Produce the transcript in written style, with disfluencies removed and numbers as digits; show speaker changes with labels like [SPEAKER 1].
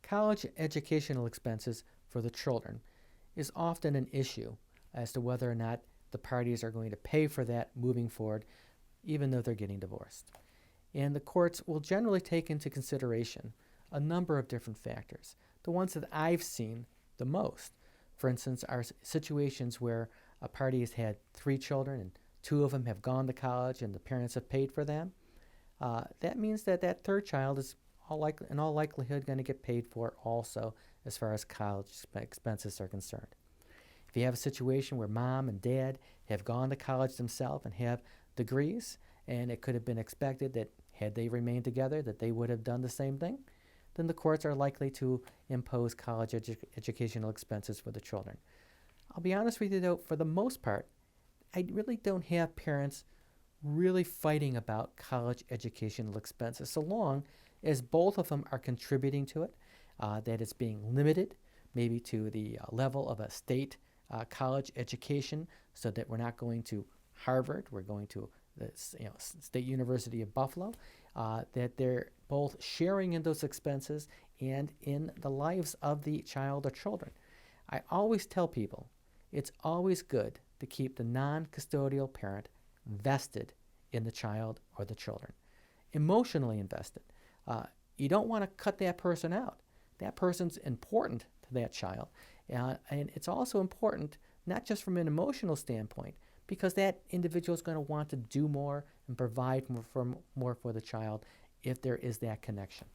[SPEAKER 1] College educational expenses for the children is often an issue as to whether or not the parties are going to pay for that moving forward, even though they're getting divorced. And the courts will generally take into consideration a number of different factors. The ones that I've seen the most, for instance, are situations where a party has had 3 children and 2 of them have gone to college and the parents have paid for them. That means that that third child is in all likelihood going to get paid for also as far as college expenses are concerned. If you have a situation where mom and dad have gone to college themselves and have degrees, and it could have been expected that had they remained together that they would have done the same thing, then the courts are likely to impose college educational expenses for the children. I'll be honest with you though, for the most part, I really don't have parents really fighting about college educational expenses so long as both of them are contributing to it, that it's being limited maybe to the level of a state college education, so that we're not going to Harvard, we're going to the State University of Buffalo, that they're both sharing in those expenses and in the lives of the child or children. I always tell people it's always good to keep the non-custodial parent vested in the child or the children, emotionally invested. You don't want to cut that person out. That person's important to that child. And it's also important, not just from an emotional standpoint, because that individual is going to want to do more and provide more for the child if there is that connection.